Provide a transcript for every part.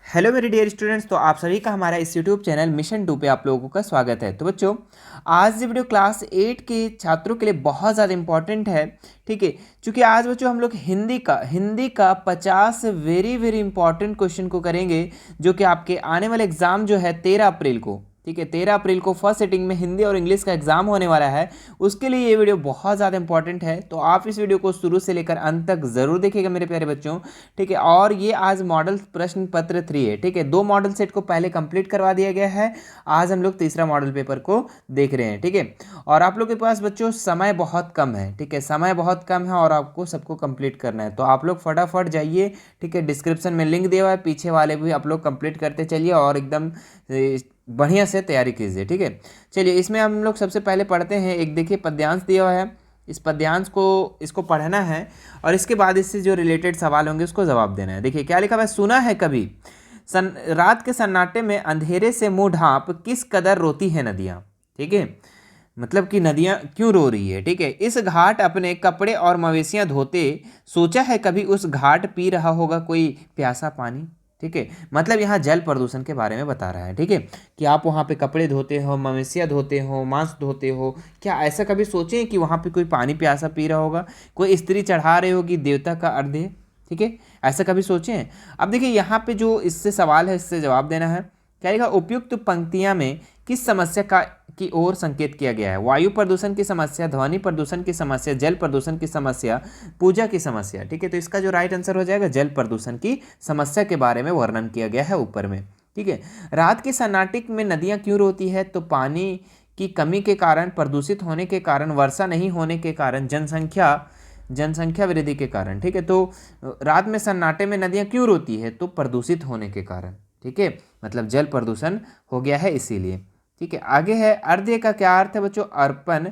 Hello मेरे dear students, तो आप सभी का हमारा इस यूट्यूब चैनल मिशन 2 पे आप लोगों का स्वागत है। तो बच्चों, आज ये वीडियो क्लास 8 के छात्रों के लिए बहुत ज़्यादा इंपॉर्टेंट है। ठीक है, क्योंकि आज बच्चों हम लोग हिंदी का 50 वेरी वेरी इंपॉर्टेंट क्वेश्चन को करेंगे, जो कि आपके आने वाले एग्जाम जो है 13 अप्रैल को। ठीक है, 13 अप्रैल को फर्स्ट सिटिंग में हिंदी और इंग्लिश का एग्जाम होने वाला है। उसके लिए ये वीडियो बहुत ज़्यादा इंपॉर्टेंट है, तो आप इस वीडियो को शुरू से लेकर अंत तक ज़रूर देखिएगा मेरे प्यारे बच्चों। ठीक है, और ये आज मॉडल प्रश्न पत्र 3 है। ठीक है, 2 मॉडल सेट को पहले कंप्लीट करवा दिया गया है। आज हम लोग तीसरा मॉडल पेपर को देख रहे हैं। ठीक है, और आप लोग के पास बच्चों समय बहुत कम है। ठीक है, समय बहुत कम है और आपको सबको कंप्लीट करना है, तो आप लोग फटाफट जाइए। ठीक है, डिस्क्रिप्शन में लिंक दिया हुआ है, पीछे वाले भी आप लोग कंप्लीट करते चलिए और एकदम बढ़िया से तैयारी कीजिए। ठीक है, चलिए इसमें हम लोग सबसे पहले पढ़ते हैं। एक देखिए पद्यांश दिया हुआ है, इस पद्यांश को इसको पढ़ना है और इसके बाद इससे जो रिलेटेड सवाल होंगे उसको जवाब देना है। देखिए क्या लिखा हुआ है। सुना है कभी रात के सन्नाटे में अंधेरे से मुंह ढांप किस कदर रोती है नदियाँ। ठीक है, मतलब कि नदियाँ क्यों रो रही है। ठीक है, इस घाट अपने कपड़े और मवेशियाँ धोते, सोचा है कभी उस घाट पी रहा होगा कोई प्यासा पानी। ठीक है, मतलब यहाँ जल प्रदूषण के बारे में बता रहा है। ठीक है, कि आप वहाँ पे कपड़े धोते हो, मवेशियाँ धोते हो, मांस धोते हो, क्या ऐसा कभी सोचें कि वहाँ पे कोई पानी प्यासा पी रहा होगा, कोई स्त्री चढ़ा रही होगी देवता का अर्घ्य। ठीक है, ऐसा कभी सोचें। अब देखिए यहाँ पे जो इससे सवाल है, इससे जवाब देना है। क्या लिखा, उपयुक्त पंक्तियाँ में किस समस्या का की ओर संकेत किया गया है। वायु प्रदूषण की समस्या, ध्वनि प्रदूषण की समस्या, जल प्रदूषण की समस्या, पूजा की समस्या। ठीक है, तो इसका जो राइट आंसर हो जाएगा जल प्रदूषण की समस्या के बारे में वर्णन किया गया है ऊपर में। ठीक है, रात के सन्नाटे में नदियाँ क्यों रोती है, तो पानी की कमी के कारण, प्रदूषित होने के कारण, वर्षा नहीं होने के कारण, जनसंख्या वृद्धि के कारण। ठीक है, तो रात में सन्नाटे में नदियाँ क्यों रोती है, तो प्रदूषित होने के कारण। ठीक है, मतलब जल प्रदूषण हो गया है इसीलिए। ठीक है, आगे है अर्ध्य का क्या अर्थ है बच्चों, अर्पण,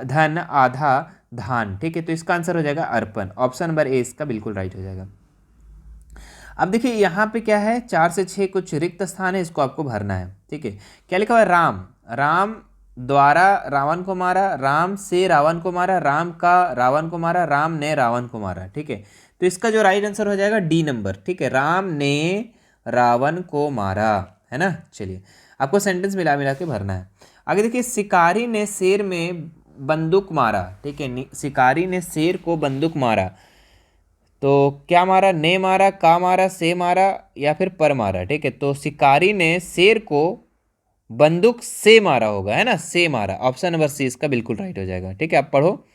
धन, आधा, धान। ठीक है, तो इसका आंसर हो जाएगा अर्पण। ऑप्शन नंबर ए इसका बिल्कुल राइट हो जाएगा। अब देखिए यहाँ पे क्या है, 4 से 6 कुछ रिक्त स्थान है, इसको आपको भरना है। ठीक है, क्या लिखा हुआ है, राम द्वारा रावण को मारा, राम से रावण को मारा, राम का रावण को मारा, राम ने रावण को मारा। ठीक है, तो इसका जो राइट आंसर हो जाएगा डी नंबर। ठीक है, राम ने रावण को मारा, है ना। चलिए आपको सेंटेंस मिला मिला के भरना है। आगे देखिए, शिकारी ने शेर में बंदूक मारा। ठीक है, शिकारी ने शेर को बंदूक मारा, तो क्या मारा, ने मारा, का मारा, से मारा या फिर पर मारा। ठीक है, तो शिकारी ने शेर को बंदूक से मारा होगा, है ना, से मारा। ऑप्शन नंबर सी इसका बिल्कुल राइट हो जाएगा। ठीक है, आप पढ़ो,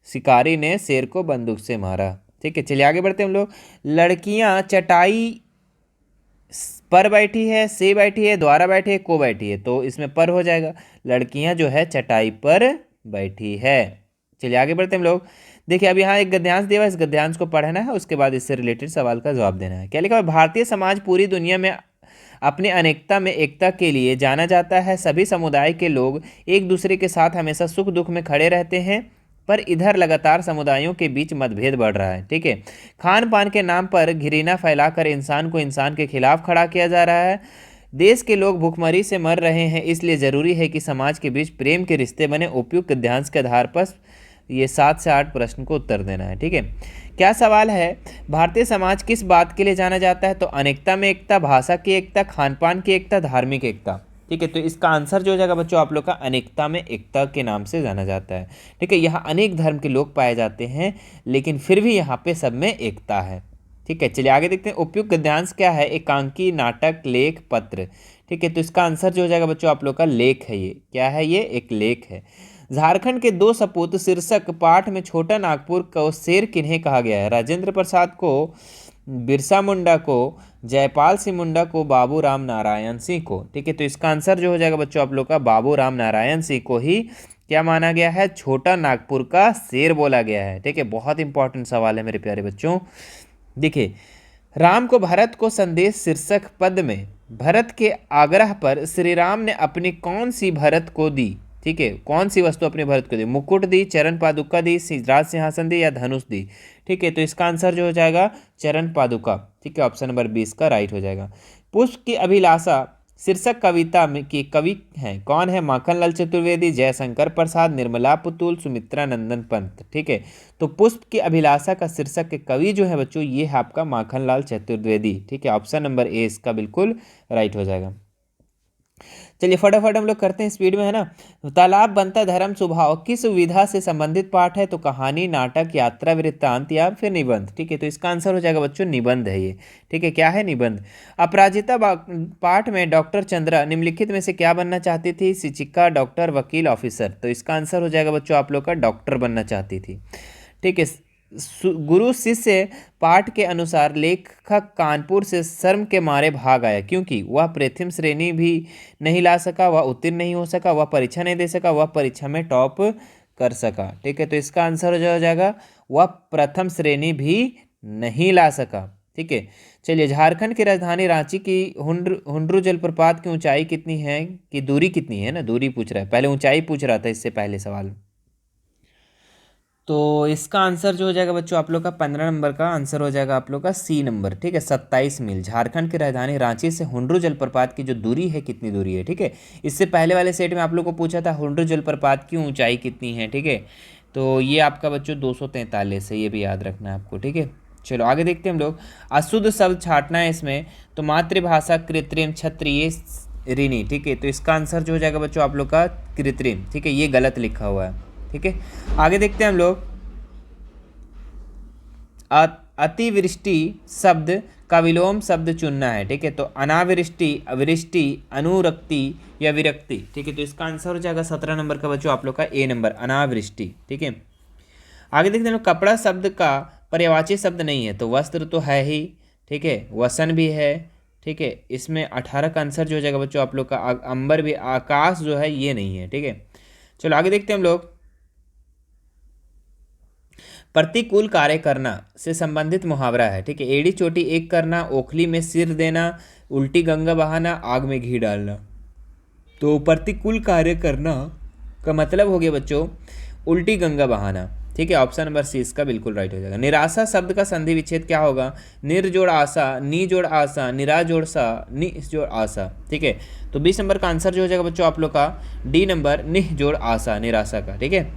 शिकारी ने शेर को बंदूक से मारा। ठीक है, चलिए आगे बढ़ते हैं हम लोग। लड़कियां चटाई पर बैठी है, से बैठी है, द्वारा बैठी है, को बैठी है, तो इसमें पर हो जाएगा। लड़कियां जो है चटाई पर बैठी है। चलिए आगे बढ़ते हैं हम लोग। देखिए अब यहाँ एक गद्यांश दिया हुआ है, इस गद्यांश को पढ़ना है, उसके बाद इससे रिलेटेड सवाल का जवाब देना है। क्या लिखा है, भारतीय समाज पूरी दुनिया में अपनी अनेकता में एकता के लिए जाना जाता है। सभी समुदाय के लोग एक दूसरे के साथ हमेशा सुख दुख में खड़े रहते हैं, पर इधर लगातार समुदायों के बीच मतभेद बढ़ रहा है। ठीक है, खान पान के नाम पर घृणा फैलाकर इंसान को इंसान के खिलाफ खड़ा किया जा रहा है। देश के लोग भूखमरी से मर रहे हैं, इसलिए ज़रूरी है कि समाज के बीच प्रेम के रिश्ते बने। उपयुक्त गद्यांश के आधार पर ये 7 से 8 प्रश्न को उत्तर देना है। ठीक है, क्या सवाल है, भारतीय समाज किस बात के लिए जाना जाता है, तो अनेकता में एकता, भाषा की एकता, खान पान की एकता, धार्मिक एकता। ठीक है, तो इसका आंसर जो हो जाएगा बच्चों आप लोग का अनेकता में एकता के नाम से जाना जाता है। ठीक है, यहाँ अनेक धर्म के लोग पाए जाते हैं, लेकिन फिर भी यहाँ पे सब में एकता है। ठीक है, चलिए आगे देखते हैं। उपयुक्त गद्यांश क्या है, एकांकी, नाटक, लेख, पत्र। ठीक है, तो इसका आंसर जो हो जाएगा बच्चों आप लोग का लेख है। ये क्या है, ये एक लेख है। झारखंड के 2 सपूत शीर्षक पाठ में छोटा नागपुर को शेर किन्हें कहा गया है। राजेंद्र प्रसाद को, बिरसा मुंडा को, जयपाल सिंह मुंडा को, बाबू राम नारायण सिंह को। ठीक है, तो इसका आंसर जो हो जाएगा बच्चों आप लोग का बाबू राम नारायण सिंह को ही क्या माना गया है, छोटा नागपुर का शेर बोला गया है। ठीक है, बहुत इंपॉर्टेंट सवाल है मेरे प्यारे बच्चों। देखिए, राम को भरत को संदेश शीर्षक पद में भरत के आग्रह पर श्री राम ने अपनी कौन सी भरत को दी। ठीक है, कौन सी वस्तु अपने भरत को दी, मुकुट दी, चरण पादुका दी, राज सिंहासन दी या धनुष दी। ठीक है, तो इसका आंसर जो हो जाएगा चरण पादुका। ठीक है, ऑप्शन नंबर 20 का राइट हो जाएगा। पुष्प की अभिलाषा शीर्षक कविता में के कवि हैं कौन है? माखनलाल चतुर्वेदी, जयशंकर प्रसाद, निर्मला पुतुल, सुमित्रा नंदन पंत। ठीक है, तो पुष्प की अभिलाषा का शीर्षक के कवि जो है बच्चों ये है आपका माखनलाल चतुर्वेदी। ठीक है, ऑप्शन नंबर ए इसका बिल्कुल राइट हो जाएगा। चलिए फटाफट हम लोग करते हैं, स्पीड में है ना। तालाब बनता धर्म स्वभाव किस विधा से संबंधित पाठ है? तो कहानी, नाटक, यात्रा, वृत्तांत या फिर निबंध। ठीक है, तो इसका आंसर हो जाएगा बच्चों निबंध है ये। ठीक है, क्या है? निबंध। अपराजिता पाठ में डॉक्टर चंद्रा निम्नलिखित में से क्या बनना चाहती थी? शिक्षिका, डॉक्टर, वकील, ऑफिसर। तो इसका आंसर हो जाएगा बच्चों आप लोग का डॉक्टर बनना चाहती थी। ठीक है, गुरु शिष्य पाठ के अनुसार लेखक कानपुर से शर्म के मारे भाग आया क्योंकि वह प्रथम श्रेणी भी नहीं ला सका, वह उत्तीर्ण नहीं हो सका, वह परीक्षा नहीं दे सका, वह परीक्षा में टॉप कर सका। ठीक है, तो इसका आंसर हो जाएगा वह प्रथम श्रेणी भी नहीं ला सका। ठीक है, चलिए झारखंड की राजधानी रांची की हुंड्रू जलप्रपात की ऊंचाई कितनी है? कि दूरी कितनी है ना, दूरी पूछ रहा है, पहले ऊंचाई पूछ रहा था इससे पहले सवाल। तो इसका आंसर जो हो जाएगा बच्चों आप लोग का 15 नंबर का आंसर हो जाएगा आप लोग का सी नंबर। ठीक है, 27 मील। झारखंड की राजधानी रांची से हुंड्रू जलप्रपात की जो दूरी है कितनी दूरी है? ठीक है, इससे पहले वाले सेट में आप लोग को पूछा था हुंड्रू जलप्रपात की ऊंचाई कितनी है। ठीक है, तो ये आपका बच्चों 243 है, ये भी याद रखना है आपको। ठीक है, चलो आगे देखते हैं हम लोग। अशुद्ध शब्द छाटना है इसमें, तो मातृभाषा, कृत्रिम, क्षत्रिय, ऋणी। ठीक है, तो इसका आंसर जो हो जाएगा बच्चों आप लोग का कृत्रिम। ठीक है, ये गलत लिखा हुआ है। ठीक है, आगे देखते हैं हम लोग। अतिवृष्टि शब्द का विलोम शब्द चुनना है। ठीक है, तो अनावृष्टि, अवृष्टि, अनुरक्ति या विरक्ति। ठीक है, तो इसका आंसर हो जाएगा 17 नंबर का बच्चों आप लोग का ए नंबर, अनावृष्टि। ठीक है, आगे देखते हैं कपड़ा शब्द का पर्यायवाची शब्द नहीं है, तो वस्त्र तो है ही। ठीक है, वसन भी है। ठीक है, इसमें 18 का आंसर जो हो जाएगा बच्चों आप लोग का अंबर भी, आकाश जो है ये नहीं है। ठीक है, चलो आगे देखते हैं हम लोग। प्रतिकूल कार्य करना से संबंधित मुहावरा है। ठीक है, एड़ी चोटी एक करना, ओखली में सिर देना, उल्टी गंगा बहाना, आग में घी डालना। तो प्रतिकूल कार्य करना का मतलब हो गया बच्चों उल्टी गंगा बहाना। ठीक है, ऑप्शन नंबर सी इसका बिल्कुल राइट हो जाएगा। निराशा शब्द का संधि विच्छेद क्या होगा? निर जोड़ आशा, नी जोड़ आशा, निरा जोड़ सा, नि जोड़ आशा। ठीक है, तो 20 नंबर का आंसर जो हो जाएगा बच्चों आप लोग का डी नंबर, निह जोड़ आशा, निराशा का। ठीक है,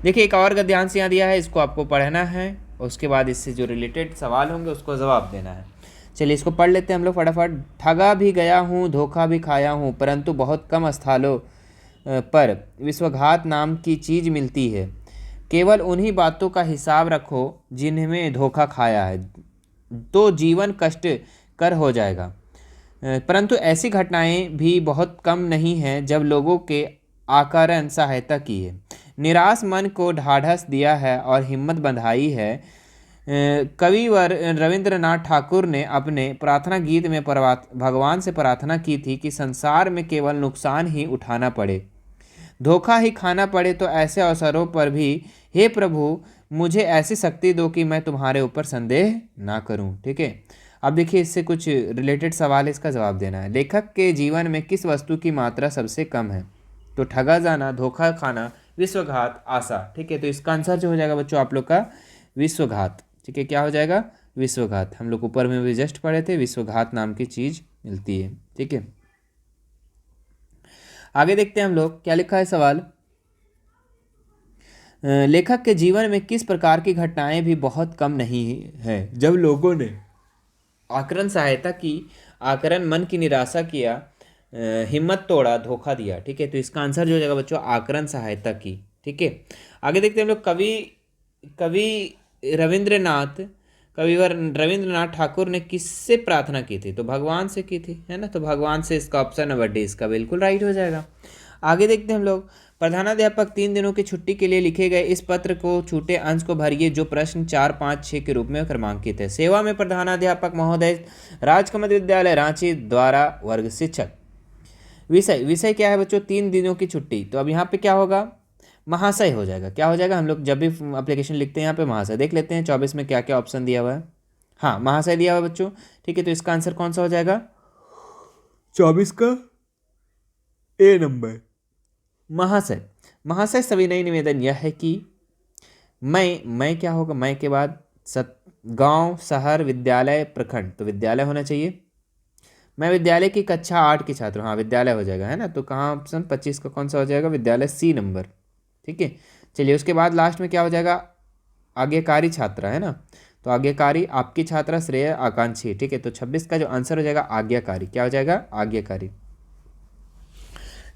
देखिए एक और ध्यान से यहाँ दिया है, इसको आपको पढ़ना है, उसके बाद इससे जो रिलेटेड सवाल होंगे उसको जवाब देना है। चलिए इसको पढ़ लेते हैं हम लोग फटाफट। ठगा भी गया हूँ, धोखा भी खाया हूँ, परंतु बहुत कम स्थलों पर विश्वघात नाम की चीज़ मिलती है। केवल उन्हीं बातों का हिसाब रखो जिनमें धोखा खाया है, तो जीवन कष्ट कर हो जाएगा। परंतु ऐसी घटनाएं भी बहुत कम नहीं हैं जब लोगों के आकारण सहायता की है, निराश मन को ढाढ़स दिया है और हिम्मत बंधाई है। कविवर रविंद्रनाथ ठाकुर ने अपने प्रार्थना गीत में भगवान से प्रार्थना की थी कि संसार में केवल नुकसान ही उठाना पड़े, धोखा ही खाना पड़े, तो ऐसे अवसरों पर भी हे प्रभु मुझे ऐसी शक्ति दो कि मैं तुम्हारे ऊपर संदेह ना करूं। ठीक है, अब देखिए इससे कुछ रिलेटेड सवाल, इसका जवाब देना है। लेखक के जीवन में किस वस्तु की मात्रा सबसे कम है? तो ठगा जाना, धोखा खाना, विश्वघात, आशा। ठीक है, तो इसका आंसर जो हो जाएगा बच्चों आप लोग का विश्वघात। ठीक है, क्या हो जाएगा? विश्वघात। हम लोग ऊपर में भी जस्ट पढ़े थे, विश्वघात नाम की चीज मिलती है। ठीक है, आगे देखते हैं हम लोग क्या लिखा है सवाल। लेखक के जीवन में किस प्रकार की घटनाएं भी बहुत कम नहीं है जब लोगों ने आकरण सहायता की, आकरण मन की निराशा किया, हिम्मत तोड़ा, धोखा दिया। ठीक है, तो इसका आंसर जो हो जाएगा बच्चों आकरण सहायता की। ठीक है, आगे देखते हैं हम लोग। कविवर रविंद्रनाथ ठाकुर ने किससे प्रार्थना की थी? तो भगवान से की थी, है ना, तो भगवान से, इसका ऑप्शन नंबर डी इसका बिल्कुल राइट हो जाएगा। आगे देखते हैं हम लोग। प्रधानाध्यापक 3 दिनों की छुट्टी के लिए लिखे गए इस पत्र को छूटे अंश को भरिए जो प्रश्न 4, 5, 6 के रूप में क्रमांकित है। सेवा में प्रधानाध्यापक महोदय, राजकमल विद्यालय रांची द्वारा वर्ग शिक्षक। विषय क्या है बच्चों? 3 दिनों की छुट्टी। तो अब यहाँ पे क्या होगा? महाशय हो जाएगा। क्या हो जाएगा? हम लोग जब भी एप्लीकेशन लिखते हैं यहाँ पे महाशय देख लेते हैं 24 में क्या क्या ऑप्शन दिया हुआ है। हाँ, महाशय दिया हुआ है बच्चों। ठीक है, तो इसका आंसर कौन सा हो जाएगा? 24 का ए नंबर, महाशय। महाशय सविनय निवेदन यह है कि मैं क्या होगा? मैं के बाद गांव, शहर, विद्यालय, प्रखंड, तो विद्यालय होना चाहिए। मैं विद्यालय की कक्षा 8 की छात्र हूँ, हाँ विद्यालय हो जाएगा, है ना। तो कहाँ ऑप्शन 25 का कौन सा हो जाएगा, विद्यालय, सी नंबर। ठीक है, चलिए उसके बाद लास्ट में क्या हो जाएगा, आज्ञाकारी छात्रा, है ना। तो आज्ञाकारी, आपकी छात्रा, श्रेय, आकांक्षी। ठीक है, तो 26 का जो आंसर हो जाएगा आज्ञाकारी, क्या हो जाएगा, आज्ञाकारी।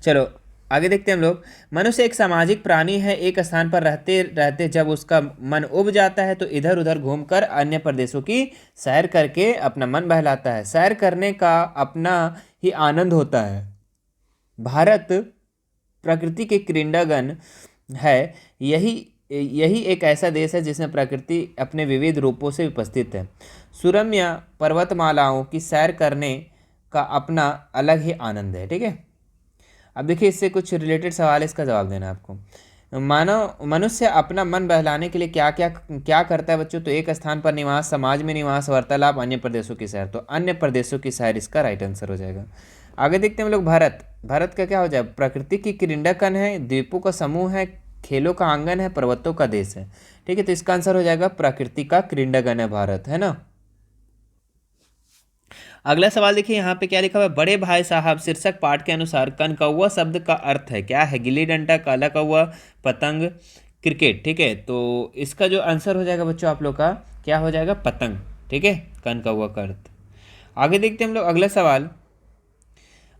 चलो आगे देखते हैं हम लोग। मनुष्य एक सामाजिक प्राणी है, एक स्थान पर रहते रहते जब उसका मन उब जाता है तो इधर उधर घूमकर अन्य प्रदेशों की सैर करके अपना मन बहलाता है। सैर करने का अपना ही आनंद होता है। भारत प्रकृति के क्रीडांगन है। यही यही एक ऐसा देश है जिसमें प्रकृति अपने विविध रूपों से उपस्थित है। सुरम्य पर्वतमालाओं की सैर करने का अपना अलग ही आनंद है। ठीक है, अब देखिए इससे कुछ रिलेटेड सवाल है, इसका जवाब देना है आपको। मानव मनुष्य अपना मन बहलाने के लिए क्या क्या क्या करता है बच्चों, तो एक स्थान पर निवास, समाज में निवास, वार्तालाप, अन्य प्रदेशों की सैर। तो अन्य प्रदेशों की सैर इसका राइट आंसर हो जाएगा। आगे देखते हैं हम लोग। भारत, भारत का क्या हो जाए, प्रकृति की क्रीडाकन है, द्वीपों का समूह है, खेलों का आंगन है, पर्वतों का देश है। ठीक है, तो इसका आंसर हो जाएगा प्रकृति का क्रीडाकन है भारत, है ना। अगला सवाल देखिए यहाँ पे क्या लिखा हुआ है, बड़े भाई साहब शीर्षक पाठ के अनुसार कनकौवा शब्द का अर्थ है क्या है, गिल्ली डंडा, काला कौवा, पतंग, क्रिकेट। ठीक है, तो इसका जो आंसर हो जाएगा बच्चों आप लोग का क्या हो जाएगा, पतंग। ठीक है, कनकौवा का अर्थ। आगे देखते हैं हम लोग अगला सवाल।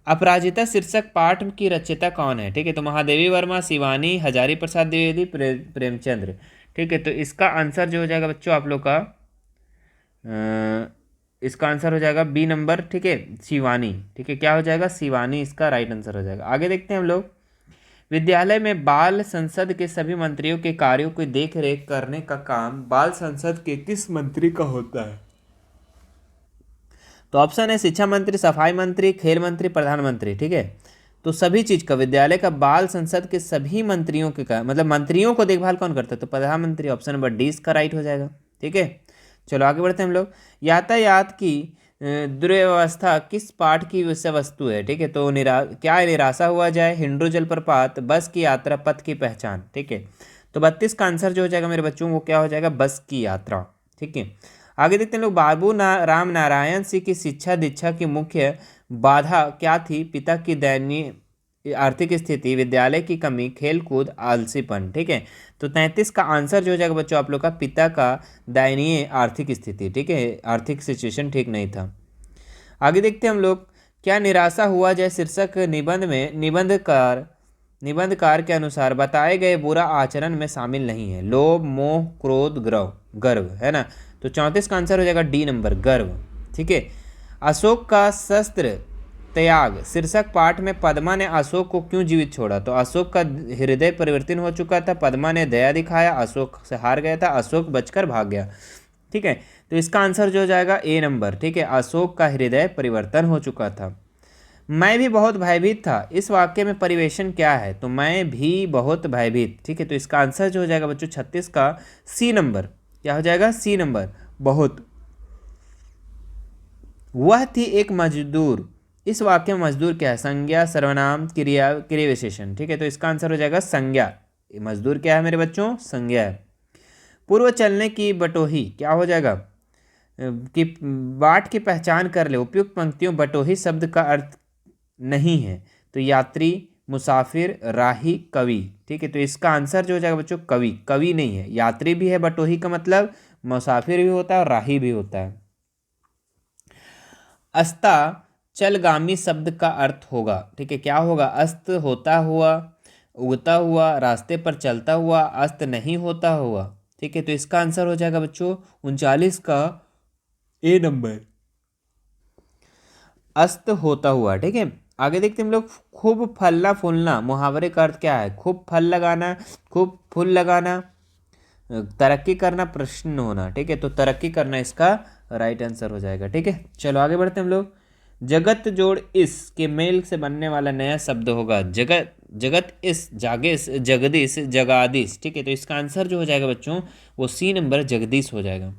अपराजिता शीर्षक पाठ की रचयिता कौन है। ठीक है, तो महादेवी वर्मा, शिवानी, हजारी प्रसाद द्विवेदी, प्रेमचंद्र। ठीक है, तो इसका आंसर जो हो जाएगा बच्चों आप लोग का इसका आंसर हो जाएगा बी नंबर। ठीक है, शिवानी। ठीक है, क्या हो जाएगा, शिवानी इसका राइट आंसर हो जाएगा। आगे देखते हैं हम लोग। विद्यालय में बाल संसद के सभी मंत्रियों के कार्यों की देख रेख करने का काम बाल संसद के किस मंत्री का होता है। तो ऑप्शन है शिक्षा मंत्री, सफाई मंत्री, खेल मंत्री, प्रधानमंत्री। ठीक है, तो सभी चीज का विद्यालय का बाल संसद के सभी मंत्रियों के का मतलब मंत्रियों को देखभाल कौन करता है, तो प्रधानमंत्री। ऑप्शन नंबर डी इसका राइट हो जाएगा। ठीक है, चलो आगे बढ़ते हैं हम लोग। यातायात की दुर्व्यवस्था किस पाठ की विषय वस्तु है। ठीक है, तो क्या निराशा हुआ जाए, हिंडू जलप्रपात, बस की यात्रा, पथ की पहचान। ठीक है, तो 32 का आंसर जो हो जाएगा मेरे बच्चों वो क्या हो जाएगा, बस की यात्रा। ठीक है, आगे देखते हैं लोग। राम नारायण सिंह की शिक्षा दीक्षा की मुख्य बाधा क्या थी, पिता की दयनीय आर्थिक स्थिति, विद्यालय की कमी, खेल कूद, आलसीपन। ठीक है, तो 33 का आंसर जो हो जाएगा बच्चों आप लोग का पिता का दयनीय आर्थिक स्थिति। ठीक है, आर्थिक सिचुएशन ठीक नहीं था। आगे देखते हैं हम लोग। क्या निराशा हुआ जाए शीर्षक निबंध में निबंधकार के अनुसार बताए गए बुरा आचरण में शामिल नहीं है, लोभ, मोह, क्रोध, गर्व, है ना। तो 34 का आंसर हो जाएगा डी नंबर, गर्व। ठीक है, अशोक का शस्त्र त्याग शीर्षक पाठ में पद्मा ने अशोक को क्यों जीवित छोड़ा। तो अशोक का हृदय परिवर्तन हो चुका था, पद्मा ने दया दिखाया, अशोक से हार गया था, अशोक बचकर भाग गया। ठीक है, तो इसका आंसर जो हो जाएगा ए नंबर। ठीक है, अशोक का हृदय परिवर्तन हो चुका था। मैं भी बहुत भयभीत था, इस वाक्य में परिवेशन क्या है, तो मैं भी बहुत भयभीत। ठीक है, तो इसका आंसर जो हो जाएगा बच्चों 36 का सी नंबर, क्या हो जाएगा, सी नंबर, बहुत। वह थी एक मजदूर, इस वाक्य में मजदूर क्या है, संज्ञा, सर्वनाम, क्रिया, क्रिया विशेषण। ठीक है, तो इसका आंसर हो जाएगा संज्ञा। मजदूर क्या है मेरे बच्चों, संज्ञा है। पूर्व चलने की बटोही क्या हो जाएगा, कि बाट की पहचान कर ले, उपयुक्त पंक्तियों बटोही शब्द का अर्थ नहीं है, तो यात्री, मुसाफिर, राही, कवि। ठीक है, तो इसका आंसर जो हो जाएगा बच्चों कवि, कवि नहीं है, यात्री भी है बटोही का मतलब, मुसाफिर भी होता है और राही भी होता है। अस्ता चलगामी शब्द का अर्थ होगा। ठीक है, क्या होगा, अस्त होता हुआ, उगता हुआ, रास्ते पर चलता हुआ, अस्त नहीं होता हुआ। ठीक है, तो इसका आंसर हो जाएगा बच्चों 39 का ए नंबर, अस्त होता हुआ। ठीक है, आगे देखते हैं हम लोग। खूब फलना फूलना मुहावरे का अर्थ क्या है, खूब फल लगाना, खूब फूल लगाना, तरक्की करना, प्रश्न होना। ठीक है, तो तरक्की करना इसका राइट आंसर हो जाएगा। ठीक है, चलो आगे बढ़ते हैं हम लोग। जगत जोड़ इस के मेल से बनने वाला नया शब्द होगा, जगत, जगत इस, जागेश, जगदीश, जगादीश। ठीक है, तो इसका आंसर जो हो जाएगा बच्चों वो सी नंबर, जगदीश हो जाएगा।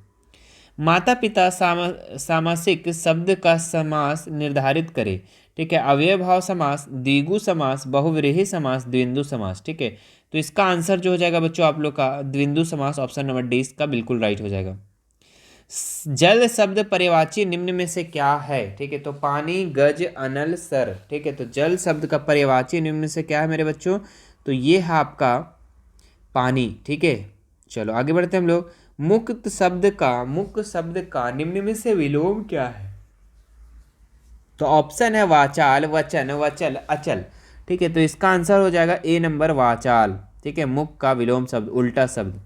माता पिता सामासिक शब्द का समास निर्धारित करे। ठीक है, अव्यय भाव समास, द्विगु समास, बहुव्रीहि समास, द्विंदु समास। ठीक है, तो इसका आंसर जो हो जाएगा बच्चों आप लोग का द्विंदु समास, ऑप्शन नंबर डी इसका बिल्कुल राइट हो जाएगा। जल शब्द पर्यायवाची निम्न में से क्या है? ठीक है, तो पानी, गज, अनल, सर। ठीक है, तो जल शब्द का पर्यायवाची निम्न में से क्या है मेरे बच्चों? तो ये है आपका पानी। ठीक है, चलो आगे बढ़ते हैं हम लोग। मुक्त शब्द का निम्न में से विलोम क्या है? तो ऑप्शन है वाचाल, वचन, वचल, अचल। ठीक है, तो इसका आंसर हो जाएगा ए नंबर, वाचाल। ठीक है, मुख का विलोम शब्द, उल्टा शब्द।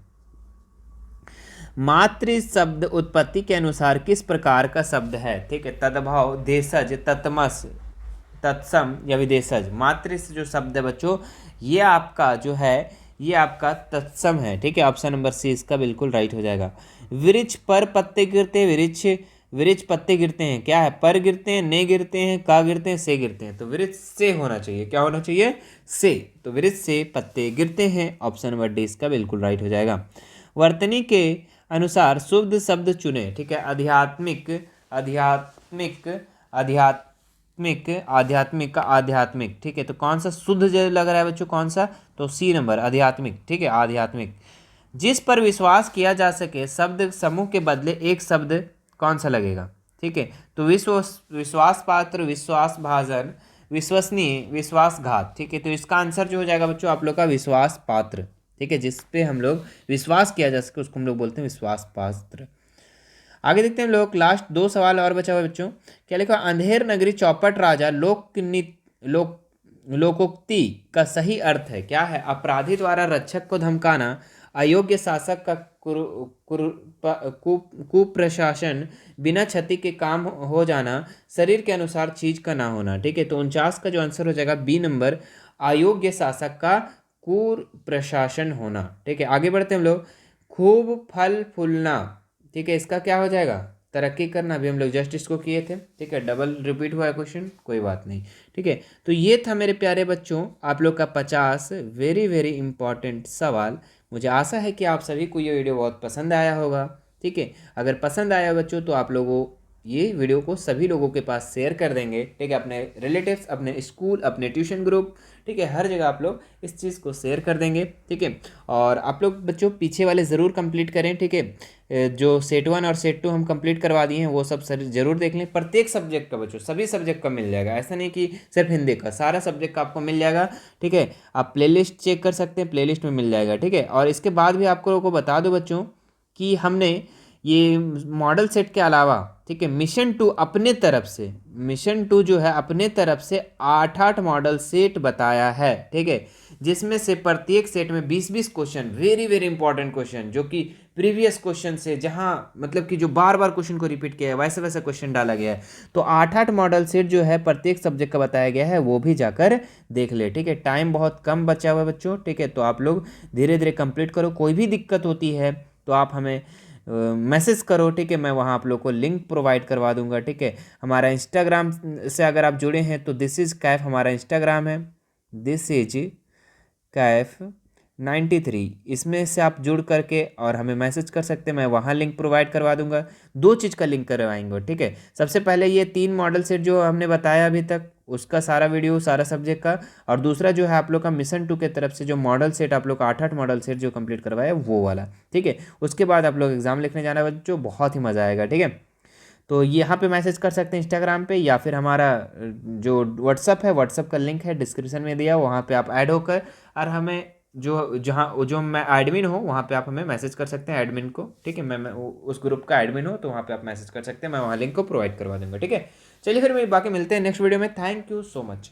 मातृ शब्द उत्पत्ति के अनुसार किस प्रकार का शब्द है? ठीक है, तद्भव, देशज, तत्मस, तत्सम या विदेशज। मातृ जो शब्द है बच्चों, ये आपका जो है ये आपका तत्सम है। ठीक है, ऑप्शन नंबर सी इसका बिल्कुल राइट हो जाएगा। वृक्ष पर पत्ते गिरते हैं, वृक्ष पत्ते गिरते हैं, क्या है? पर गिरते हैं, ने गिरते हैं, का गिरते हैं, से गिरते हैं। तो वृक्ष से होना चाहिए, क्या होना चाहिए? से। तो वृक्ष से पत्ते गिरते हैं, ऑप्शन नंबर डी इसका बिल्कुल राइट हो जाएगा। वर्तनी के अनुसार शुद्ध शब्द चुने। ठीक है, आध्यात्मिक, आध्यात्मिक, आध्यात्मिक, आध्यात्मिक का आध्यात्मिक। ठीक है, तो कौन सा शुद्ध जो लग रहा है बच्चों, कौन सा? तो सी नंबर, आध्यात्मिक। ठीक है, आध्यात्मिक। जिस पर विश्वास किया जा सके शब्द समूह के बदले एक शब्द कौन सा लगेगा? ठीक है, तो विश्वास पात्र, विश्वास भाजन, विश्वसनीय, विश्वासघात। ठीक है, तो इसका आंसर जो हो जाएगा बच्चों आप लोग का विश्वास पात्र। ठीक है, जिस पे हम लोग विश्वास किया जा सके उसको हम लोग बोलते हैं विश्वास पात्र। आगे देखते हैं हम लोग, लास्ट 2 सवाल और बचा हुआ है बच्चों। क्या लिखा? अंधेर नगरी चौपट राजा लोकोक्ति का सही अर्थ है? क्या है? अपराधी द्वारा रक्षक को धमकाना, अयोग्य शासक का कुप्रशासन, बिना क्षति के काम हो जाना, शरीर के अनुसार चीज का ना होना। ठीक है, तो 49 का जो आंसर हो जाएगा बी नंबर, अयोग्य शासक का कुप्रशासन होना। ठीक है, आगे बढ़ते हैं हम लोग। खूब फल फूलना। ठीक है, इसका क्या हो जाएगा? तरक्की करना। भी हम लोग जस्ट इसको किए थे। ठीक है, डबल रिपीट हुआ है क्वेश्चन, कोई बात नहीं। ठीक है, तो ये था मेरे प्यारे बच्चों आप लोग का 50 वेरी वेरी इंपॉर्टेंट सवाल। मुझे आशा है कि आप सभी को ये वीडियो बहुत पसंद आया होगा। ठीक है, अगर पसंद आया बच्चों तो आप लोगों ये वीडियो को सभी लोगों के पास शेयर कर देंगे। ठीक है, अपने रिलेटिव्स, अपने स्कूल, अपने ट्यूशन ग्रुप, ठीक है, हर जगह आप लोग इस चीज़ को शेयर कर देंगे। ठीक है, और आप लोग बच्चों पीछे वाले ज़रूर कंप्लीट करें। ठीक है, जो सेट 1 और सेट 2 हम कंप्लीट करवा दिए हैं वो सब सर जरूर देख लें। प्रत्येक सब्जेक्ट का बच्चों, सभी सब्जेक्ट का मिल जाएगा, ऐसा नहीं कि सिर्फ हिंदी का, सारा सब्जेक्ट का आपको मिल जाएगा। ठीक है, आप प्लेलिस्ट चेक कर सकते हैं, प्लेलिस्ट में मिल जाएगा। ठीक है, और इसके बाद भी आपको लोगों को बता दो बच्चों कि हमने ये मॉडल सेट के अलावा, ठीक है, मिशन 2 अपने तरफ से, मिशन 2 जो है अपने तरफ से 8 मॉडल सेट बताया है। ठीक है, जिसमें से प्रत्येक सेट में 20 question, very very important question, जो कि प्रीवियस क्वेश्चन से, जहां मतलब कि जो बार बार क्वेश्चन को रिपीट किया है वैसे वैसा क्वेश्चन डाला गया है। तो 8 मॉडल सेट जो है प्रत्येक सब्जेक्ट का बताया गया है, वो भी जाकर देख ले। ठीक है, टाइम बहुत कम बचा हुआ है बच्चों। ठीक है, तो आप लोग धीरे धीरे कंप्लीट करो। कोई भी दिक्कत होती है तो आप हमें मैसेज करो। ठीक है, मैं वहाँ आप लोग को लिंक प्रोवाइड करवा दूंगा। ठीक है, हमारा इंस्टाग्राम से अगर आप जुड़े हैं तो दिस इज़ कैफ हमारा इंस्टाग्राम है, दिस इज कैफ 93, इसमें से आप जुड़ करके और हमें मैसेज कर सकते हैं, मैं वहाँ लिंक प्रोवाइड करवा दूंगा। 2 चीज़ का लिंक करवाएंगे। ठीक है, सबसे पहले ये 3 मॉडल सेट जो हमने बताया अभी तक उसका सारा वीडियो, सारा सब्जेक्ट का, और दूसरा जो है आप लोग का मिशन 2 के तरफ से जो मॉडल सेट आप लोग का 8 मॉडल सेट जो कंप्लीट करवाया वो वाला। ठीक है, उसके बाद आप लोग एग्जाम लिखने जाना है बच्चों, बहुत ही मज़ा आएगा। ठीक है, तो यहाँ पे मैसेज कर सकते हैं इंस्टाग्राम पे, या फिर हमारा जो व्हाट्सअप है, व्हाट्सअप का लिंक है डिस्क्रिप्शन में दिया, वहाँ पे आप ऐड होकर और हमें जो मैं एडमिन हूँ वहाँ पे आप हमें मैसेज कर सकते हैं, एडमिन को। ठीक है, मैं उस ग्रुप का एडमिन हूँ, तो वहाँ पे आप मैसेज कर सकते हैं, मैं वहाँ लिंक को प्रोवाइड करवा दूँगा। ठीक है, चलिए फिर बाकी मिलते हैं नेक्स्ट वीडियो में। Thank you so much.